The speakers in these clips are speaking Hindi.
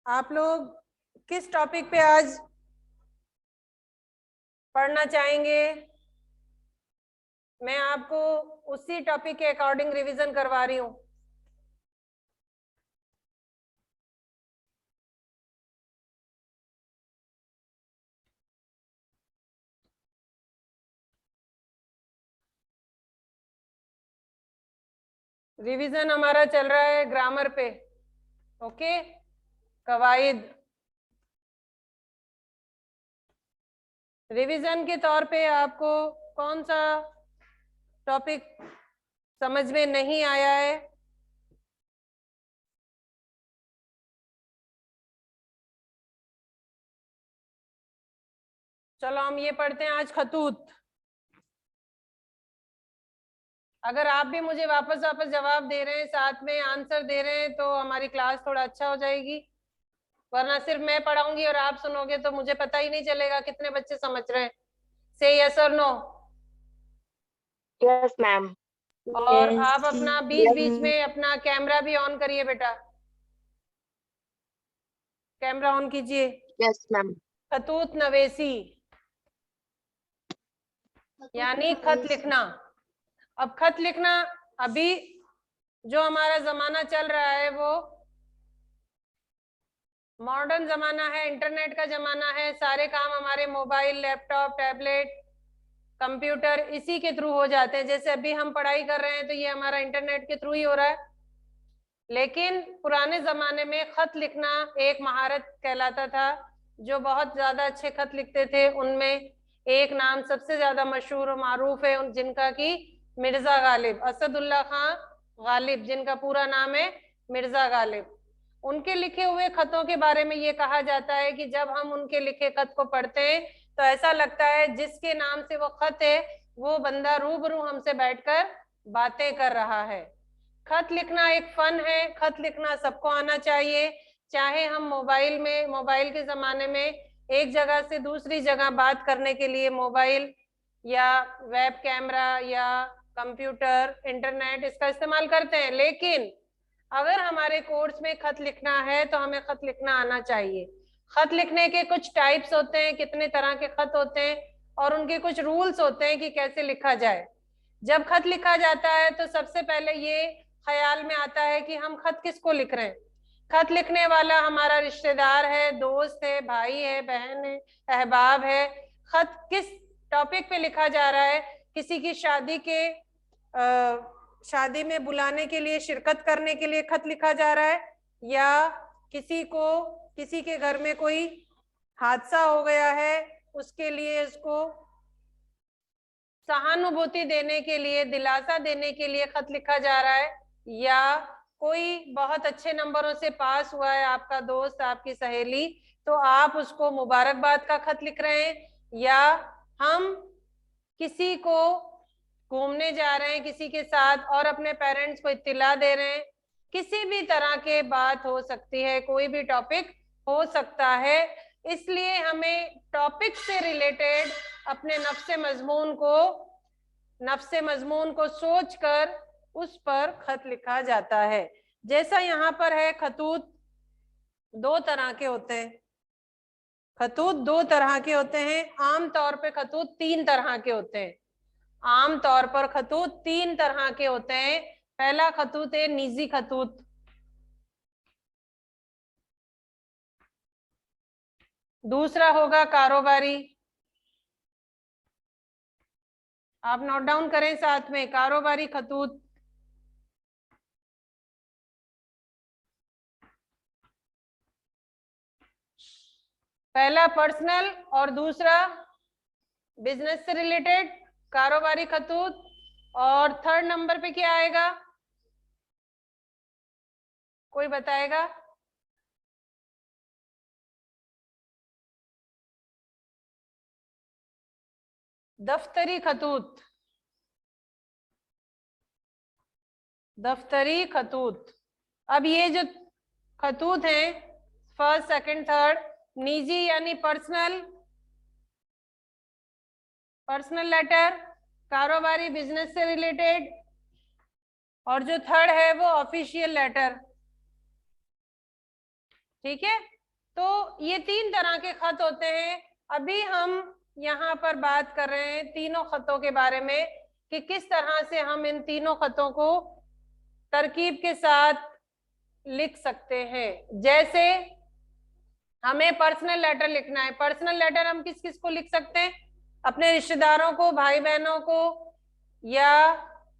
आप लोग किस टॉपिक पे आज पढ़ना चाहेंगे? मैं आपको उसी टॉपिक के अकॉर्डिंग रिवीजन करवा रही हूँ। रिवीजन हमारा चल रहा है ग्रामर पे। ओके, कवायद। रिवीजन के तौर पे आपको कौन सा टॉपिक समझ में नहीं आया है? चलो हम ये पढ़ते हैं आज खतूत। अगर आप भी मुझे वापस वापस जवाब दे रहे हैं, साथ में आंसर दे रहे हैं, तो हमारी क्लास थोड़ा अच्छा हो जाएगी। वरना सिर्फ मैं पढ़ाऊंगी और आप सुनोगे तो मुझे पता ही नहीं चलेगा कितने बच्चे समझ रहे हैं। से यस और नो। Yes ma'am. और आप अपना बीच बीच में अपना कैमरा भी ऑन करिए बेटा। कैमरा ऑन कीजिए। Yes ma'am. खतूत नवेसी यानी खत लिखना। अब खत लिखना, अभी जो हमारा जमाना चल रहा है वो मॉडर्न जमाना है, इंटरनेट का जमाना है। सारे काम हमारे मोबाइल, लैपटॉप, टैबलेट, कंप्यूटर इसी के थ्रू हो जाते हैं। जैसे अभी हम पढ़ाई कर रहे हैं तो ये हमारा इंटरनेट के थ्रू ही हो रहा है। लेकिन पुराने जमाने में खत लिखना एक महारत कहलाता था। जो बहुत ज्यादा अच्छे खत लिखते थे उनमें एक नाम सबसे ज्यादा मशहूर और मारूफ है, जिनका कि मिर्जा गालिब, असदुल्ला खां गालिब, जिनका पूरा नाम है मिर्जा गालिब। उनके लिखे हुए खतों के बारे में ये कहा जाता है कि जब हम उनके लिखे खत को पढ़ते हैं तो ऐसा लगता है जिसके नाम से वो खत है वो बंदा रूबरू हमसे बैठकर बातें कर रहा है। खत लिखना एक फन है। खत लिखना सबको आना चाहिए। चाहे हम मोबाइल के जमाने में एक जगह से दूसरी जगह बात करने के लिए मोबाइल या वेब कैमरा या कंप्यूटर, इंटरनेट इसका इस्तेमाल करते हैं, लेकिन अगर हमारे कोर्स में खत लिखना है तो हमें खत लिखना आना चाहिए। खत लिखने के कुछ टाइप्स होते हैं, कितने तरह के खत होते हैं और उनके कुछ रूल्स होते हैं कि कैसे लिखा जाए। जब खत लिखा जाता है तो सबसे पहले ये ख्याल में आता है कि हम खत किसको लिख रहे हैं। खत लिखने वाला हमारा रिश्तेदार है, दोस्त है, भाई है, बहन है, अहबाब है। खत किस टॉपिक पे लिखा जा रहा है? किसी की शादी में बुलाने के लिए, शिरकत करने के लिए खत लिखा जा रहा है, या किसी के घर में कोई हादसा हो गया है उसके लिए उसको सहानुभूति देने के लिए, दिलासा देने के लिए खत लिखा जा रहा है, या कोई बहुत अच्छे नंबरों से पास हुआ है आपका दोस्त, आपकी सहेली, तो आप उसको मुबारकबाद का खत लिख रहे हैं, या हम किसी को घूमने जा रहे हैं किसी के साथ और अपने पेरेंट्स को इत्तिला दे रहे हैं। किसी भी तरह के बात हो सकती है, कोई भी टॉपिक हो सकता है। इसलिए हमें टॉपिक से रिलेटेड अपने नफ्से मजमून को सोचकर उस पर खत लिखा जाता है। जैसा यहाँ पर है, खतूत दो तरह के होते हैं। खतूत दो तरह के होते हैं। आम तौर पे खतूत तीन तरह के होते हैं। आम तौर पर खतूत तीन तरह के होते हैं। पहला खतूत है निजी खतूत। दूसरा होगा कारोबारी। आप नोट डाउन करें साथ में, कारोबारी खतूत। पहला पर्सनल और दूसरा बिजनेस से रिलेटेड, कारोबारी खतूत। और थर्ड नंबर पे क्या आएगा, कोई बताएगा? दफ्तरी खतूत। दफ्तरी खतूत। अब ये जो खतूत हैं, फर्स्ट, सेकंड, थर्ड, निजी यानी पर्सनल लेटर, कारोबारी बिजनेस से रिलेटेड, और जो थर्ड है वो ऑफिशियल लेटर। ठीक है, तो ये 3 तरह के खत होते हैं। अभी हम यहाँ पर बात कर रहे हैं तीनों खतों के बारे में कि किस तरह से हम इन तीनों खतों को तरकीब के साथ लिख सकते हैं। जैसे हमें पर्सनल लेटर लिखना है, पर्सनल लेटर हम किस किस को लिख सकते हैं? अपने रिश्तेदारों को, भाई बहनों को, या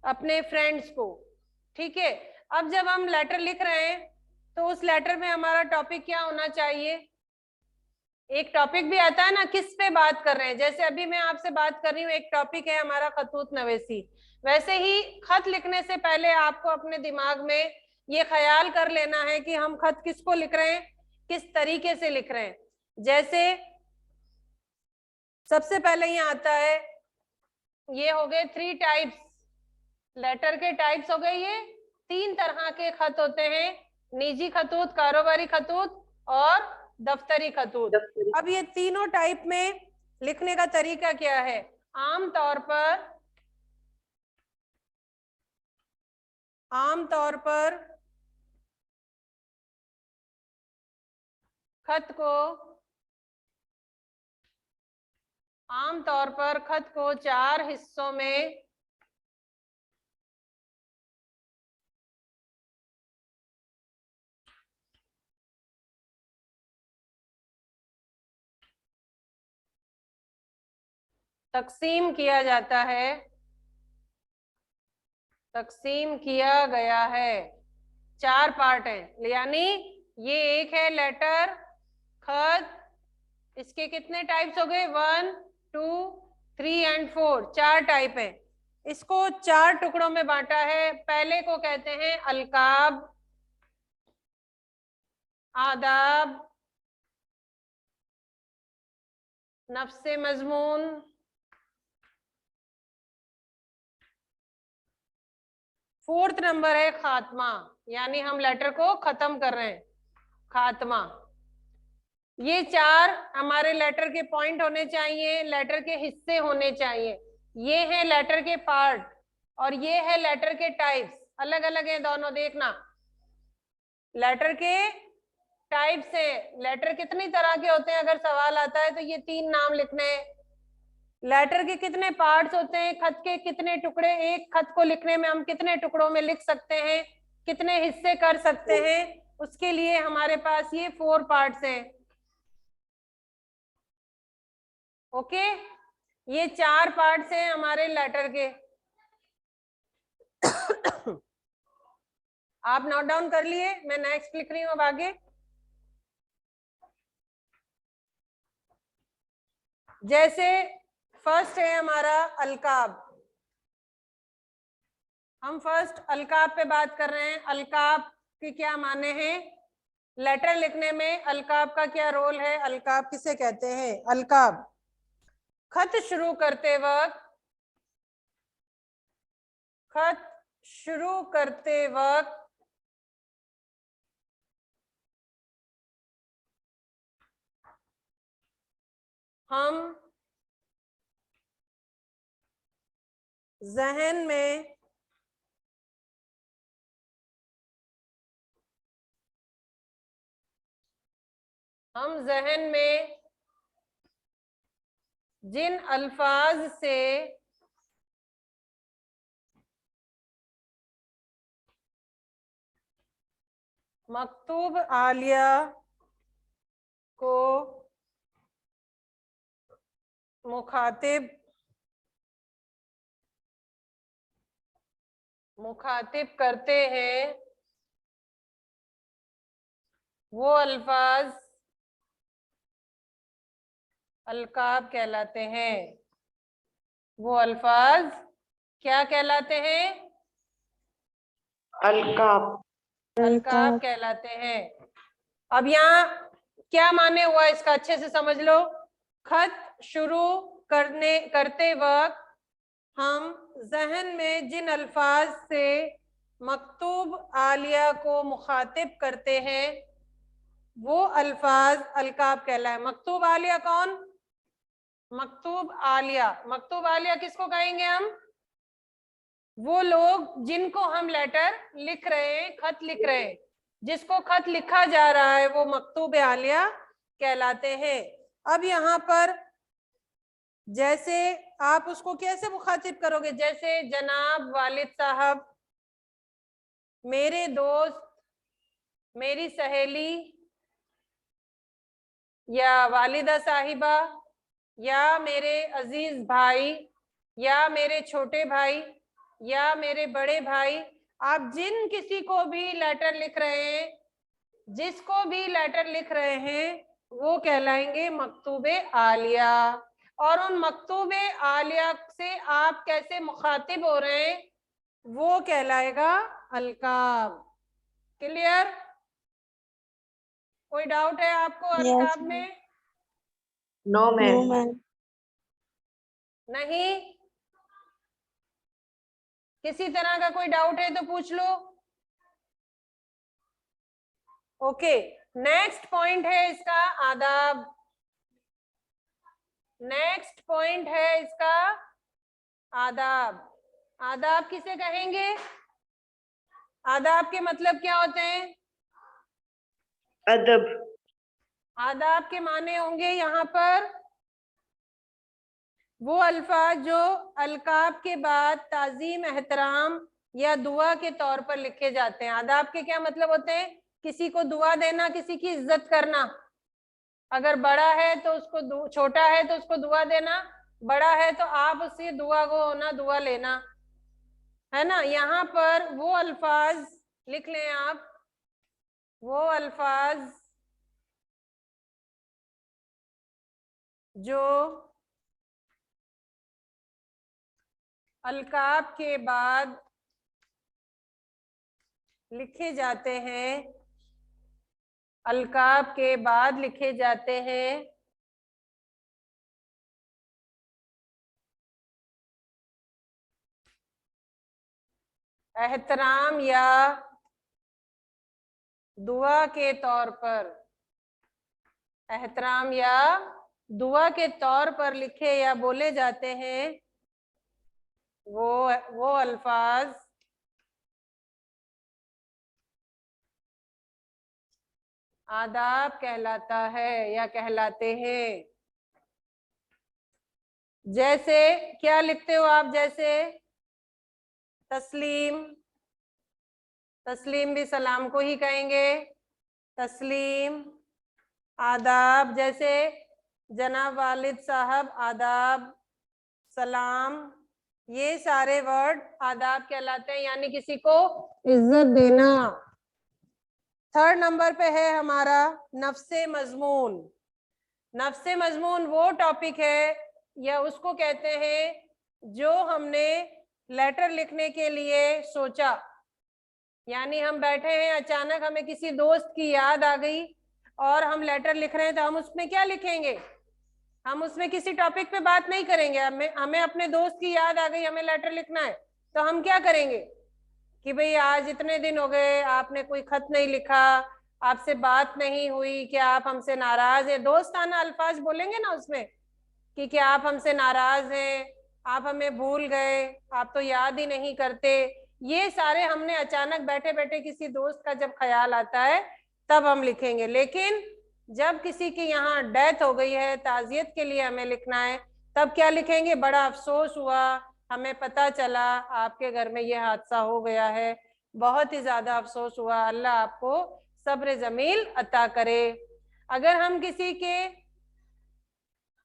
अपने फ्रेंड्स को। ठीक है, अब जब हम लेटर लिख रहे हैं तो उस लेटर में हमारा टॉपिक क्या होना चाहिए? एक टॉपिक भी आता है ना, किस पे बात कर रहे हैं। जैसे अभी मैं आपसे बात कर रही हूँ, एक टॉपिक है हमारा खतूत नवेसी। वैसे ही खत लिखने से पहले आपको अपने दिमाग में ये ख्याल कर लेना है कि हम खत किसको लिख रहे हैं, किस तरीके से लिख रहे हैं। जैसे सबसे पहले ये आता है, ये हो गए 3 टाइप्स, लेटर के टाइप्स हो गए। ये 3 तरह के खत होते हैं, निजी खतूत, कारोबारी खतूत और दफ्तरी खतूत। अब ये तीनों टाइप में लिखने का तरीका क्या है? आमतौर पर खत को 4 हिस्सों में तकसीम किया जाता है, तकसीम किया गया है। 4 पार्ट हैं, यानी ये एक है लेटर, खत, इसके कितने टाइप्स हो गए? 1, 2, 3 एंड 4, 4 टाइप है। इसको 4 टुकड़ों में बांटा है। पहले को कहते हैं अलकाब, आदाब, नफ्से मजमून, फोर्थ नंबर है खात्मा, यानी हम लेटर को खत्म कर रहे हैं, खात्मा। ये 4 हमारे लेटर के पॉइंट होने चाहिए, लेटर के हिस्से होने चाहिए। ये है लेटर के पार्ट और ये है लेटर के टाइप्स। अलग अलग है दोनों, देखना। लेटर के टाइप्स है, लेटर कितनी तरह के होते हैं, अगर सवाल आता है तो ये 3 नाम लिखने हैं। लेटर के कितने पार्ट्स होते हैं, खत के कितने टुकड़े, एक खत को लिखने में हम कितने टुकड़ों में लिख सकते हैं, कितने हिस्से कर सकते हैं, उसके लिए हमारे पास ये 4 पार्ट्स हैं। ओके, ये 4 पार्ट्स हैं हमारे लेटर के। आप नोट डाउन कर लिए? मैं नेक्स्ट लिख रही हूँ अब आगे। जैसे फर्स्ट है हमारा अलकाब। हम फर्स्ट अलकाब पे बात कर रहे हैं। अलकाब के क्या माने हैं? लेटर लिखने में अलकाब का क्या रोल है? अलकाब किसे कहते हैं? अलकाब खत शुरू करते वक्त हम जहन में जिन अल्फाज से मकतूब आलिया को मुखातिब करते हैं, वो अल्फाज अलकाब कहलाते हैं। वो अल्फाज क्या कहलाते हैं? अलकाब कहलाते हैं। अब यहाँ क्या माने हुआ इसका अच्छे से समझ लो। खत शुरू करते वक्त हम जहन में जिन अल्फाज से मकतूब आलिया को मुखातिब करते हैं, वो अल्फाज अलकाब कहलाए। मकतूब आलिया कौन? मकतूब आलिया किसको कहेंगे हम? वो लोग जिनको हम लेटर लिख रहे हैं, खत लिख रहे हैं, जिसको खत लिखा जा रहा है, वो मकतूब आलिया कहलाते हैं। अब यहाँ पर जैसे आप उसको कैसे मुखातिब करोगे, जैसे जनाब वालिद साहब, मेरे दोस्त, मेरी सहेली, या वालिदा साहिबा, या मेरे अजीज भाई, या मेरे छोटे भाई, या मेरे बड़े भाई। आप जिन किसी को भी लेटर लिख रहे हैं, जिसको भी लेटर लिख रहे हैं, वो कहलाएंगे मकतूबे आलिया। और उन मकतूबे आलिया से आप कैसे मुखातिब हो रहे हैं, वो कहलाएगा अलकाब। क्लियर? कोई डाउट है आपको अलकाब में? No ma'am. नहीं? किसी तरह का कोई डाउट है तो पूछ लो। ओके, नेक्स्ट पॉइंट है इसका आदाब। नेक्स्ट पॉइंट है इसका आदाब। आदाब किसे कहेंगे? आदाब के मतलब क्या होते हैं? अदब। आदाब के माने होंगे यहाँ पर वो अल्फाज जो अलकाब के बाद ताजीम, एहतराम या दुआ के तौर पर लिखे जाते हैं। आदाब के क्या मतलब होते हैं? किसी को दुआ देना, किसी की इज्जत करना। अगर बड़ा है तो उसको, छोटा है तो उसको दुआ देना, बड़ा है तो आप उससे दुआ को होना, दुआ लेना, है ना। यहाँ पर वो अल्फाज लिख लें आप, वो अल्फाज जो अलकाब के बाद लिखे जाते हैं, अलकाब के बाद लिखे जाते हैं, एहतराम या दुआ के तौर पर, एहतराम या दुआ के तौर पर लिखे या बोले जाते हैं, वो अल्फाज आदाब कहलाता है या कहलाते हैं। जैसे क्या लिखते हो आप? जैसे तस्लीम, तस्लीम भी सलाम को ही कहेंगे, तस्लीम। आदाब जैसे जनाब वालिद साहब, आदाब, सलाम, ये सारे वर्ड आदाब कहलाते हैं, यानी किसी को इज्जत देना। थर्ड नंबर पे है हमारा नफ्से मजमून। नफ्से मजमून वो टॉपिक है या उसको कहते हैं जो हमने लेटर लिखने के लिए सोचा। यानी हम बैठे हैं, अचानक हमें किसी दोस्त की याद आ गई और हम लेटर लिख रहे हैं, तो हम उसमें क्या लिखेंगे? हम उसमें किसी टॉपिक पे बात नहीं करेंगे। हमें अपने दोस्त की याद आ गई, हमें लेटर लिखना है, तो हम क्या करेंगे कि भाई आज इतने दिन हो गए, आपने कोई खत नहीं लिखा, आपसे बात नहीं हुई, क्या आप हमसे नाराज है? दोस्ताना अल्फाज बोलेंगे ना उसमें कि क्या आप हमसे नाराज हैं, आप हमें भूल गए, आप तो याद ही नहीं करते। ये सारे हमने अचानक बैठे बैठे किसी दोस्त का जब ख्याल आता है तब हम लिखेंगे। लेकिन जब किसी की यहाँ डेथ हो गई है, ताजियत के लिए हमें लिखना है, तब क्या लिखेंगे? बड़ा अफसोस हुआ, हमें पता चला आपके घर में ये हादसा हो गया है, बहुत ही ज्यादा अफसोस हुआ, अल्लाह आपको सब्र जमील अता करे। अगर हम किसी के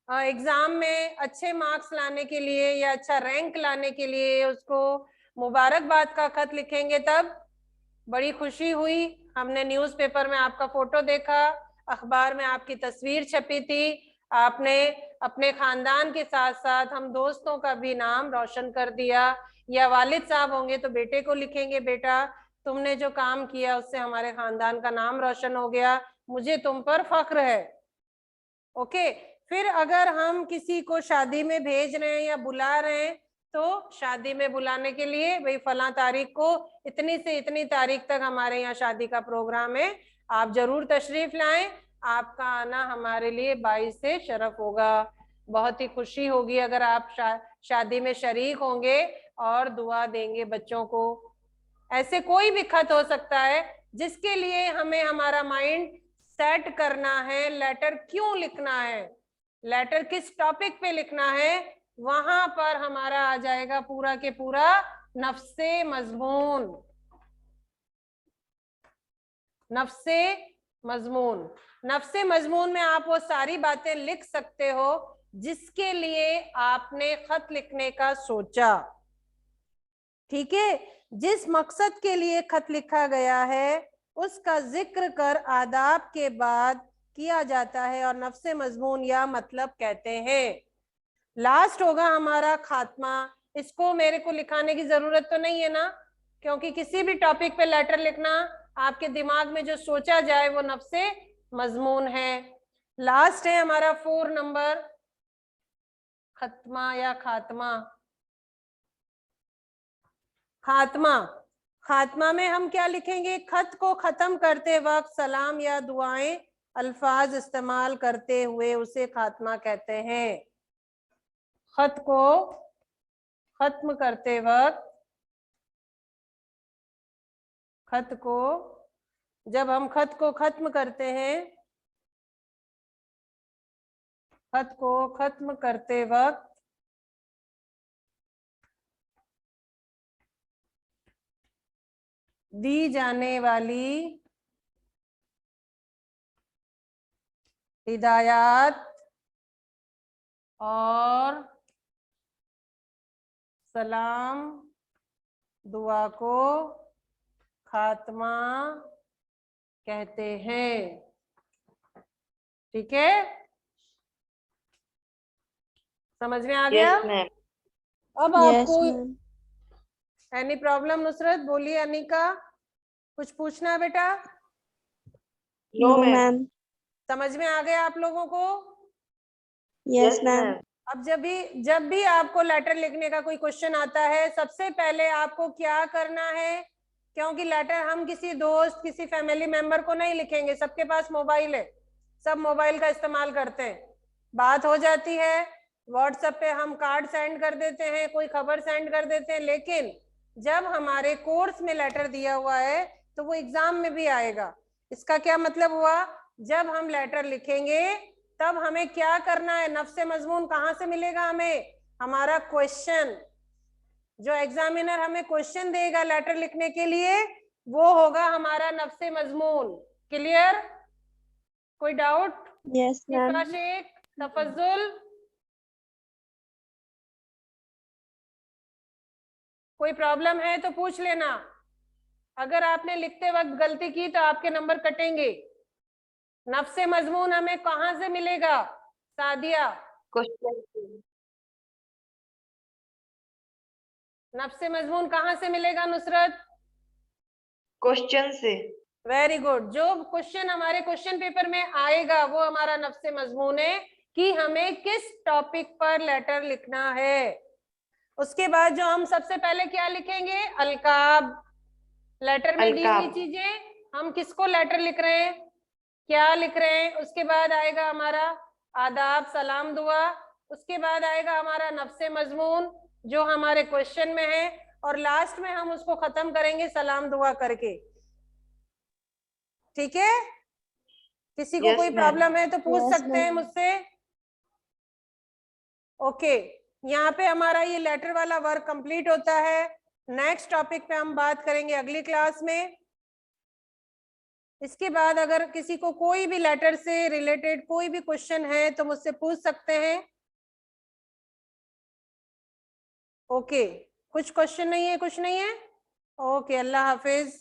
एग्जाम में अच्छे मार्क्स लाने के लिए या अच्छा रैंक लाने के लिए उसको मुबारकबाद का खत लिखेंगे, तब बड़ी खुशी हुई, हमने न्यूज़पेपर में आपका फोटो देखा, अखबार में आपकी तस्वीर छपी थी, आपने अपने खानदान के साथ साथ हम दोस्तों का भी नाम रोशन कर दिया। या वालिद साहब होंगे तो बेटे को लिखेंगे, बेटा तुमने जो काम किया उससे हमारे खानदान का नाम रोशन हो गया, मुझे तुम पर फख्र है। ओके, फिर अगर हम किसी को शादी में भेज रहे हैं या बुला रहे हैं, तो शादी में बुलाने के लिए भाई फला तारीख को इतनी से इतनी तारीख तक हमारे यहाँ शादी का प्रोग्राम है, आप जरूर तशरीफ लाएं, आपका आना हमारे लिए बाइस से शरफ होगा, बहुत ही खुशी होगी अगर आप शादी में शरीक होंगे और दुआ देंगे बच्चों को। ऐसे कोई भी खत हो सकता है जिसके लिए हमें हमारा माइंड सेट करना है, लेटर क्यों लिखना है, लेटर किस टॉपिक पे लिखना है, वहां पर हमारा आ जाएगा पूरा के पूरा नफ्से मजमून। नफ्से मजमून, नफ्से मजमून में आप वो सारी बातें लिख सकते हो जिसके लिए आपने खत लिखने का सोचा। ठीक है, जिस मकसद के लिए खत लिखा गया है उसका जिक्र कर आदाब के बाद किया जाता है और नफ्से मजमून या मतलब कहते हैं। लास्ट होगा हमारा खात्मा। इसको मेरे को लिखाने की जरूरत तो नहीं है ना, क्योंकि किसी भी टॉपिक पे लेटर लिखना आपके दिमाग में जो सोचा जाए वो नफ्से मजमून है। लास्ट है हमारा 4 नंबर, खत्मा या खात्मा। खात्मा, खात्मा में हम क्या लिखेंगे, खत को खत्म करते वक्त सलाम या दुआएं अल्फाज इस्तेमाल करते हुए उसे खात्मा कहते हैं। खत को खत्म करते वक्त, खत को जब हम खत को खत्म करते हैं, खत को खत्म करते वक्त दी जाने वाली हिदायत और सलाम दुआ को खात्मा कहते हैं। ठीक है, समझ में आ गया? Yes ma'am. अब आपको एनी प्रॉब्लम? नुसरत बोलिए, अनिका कुछ पूछना है बेटा? No ma'am. समझ में आ गया आप लोगों को? Yes ma'am. अब जब भी आपको लेटर लिखने का कोई क्वेश्चन आता है, सबसे पहले आपको क्या करना है, क्योंकि लेटर हम किसी दोस्त किसी फैमिली मेंबर को नहीं लिखेंगे, सबके पास मोबाइल है, सब मोबाइल का इस्तेमाल करते हैं, बात हो जाती है, व्हाट्सएप पे हम कार्ड सेंड कर देते हैं, कोई खबर सेंड कर देते हैं, लेकिन जब हमारे कोर्स में लेटर दिया हुआ है तो वो एग्जाम में भी आएगा। इसका क्या मतलब हुआ, जब हम लेटर लिखेंगे तब हमें क्या करना है, नफ्से मजमून कहां से मिलेगा हमें, हमारा क्वेश्चन, जो एग्जामिनर हमें क्वेश्चन देगा लेटर लिखने के लिए वो होगा हमारा नफ्से मजमून। क्लियर? कोई doubt? Yes ma'am. Sheikh, Tafazzul, कोई प्रॉब्लम है तो पूछ लेना। अगर आपने लिखते वक्त गलती की तो आपके नंबर कटेंगे। नफ्से मजमून हमें कहां से मिलेगा सादिया? क्वेश्चन। नफ्से मजमून कहां से मिलेगा नुसरत? क्वेश्चन से। वेरी गुड, जो क्वेश्चन हमारे क्वेश्चन पेपर में आएगा वो हमारा नफ्से मजमून है कि हमें किस टॉपिक पर लेटर लिखना है। उसके बाद जो हम सबसे पहले क्या लिखेंगे, अलकाब, लेटर में दी हुई चीजें, हम किसको लेटर लिख रहे हैं, क्या लिख रहे हैं। उसके बाद आएगा हमारा आदाब सलाम दुआ, उसके बाद आएगा हमारा नफ्से मजमून जो हमारे क्वेश्चन में है, और लास्ट में हम उसको खत्म करेंगे सलाम दुआ करके। ठीक है, किसी को कोई प्रॉब्लम है तो पूछ सकते हैं मुझसे। ओके, यहाँ पे हमारा ये लेटर वाला वर्क कंप्लीट होता है। नेक्स्ट टॉपिक पे हम बात करेंगे अगली क्लास में। इसके बाद अगर किसी को कोई भी लेटर से रिलेटेड कोई भी क्वेश्चन है तो मुझसे पूछ सकते हैं। ओके, कुछ क्वेश्चन नहीं है, कुछ नहीं है। ओके, अल्लाह हाफिज।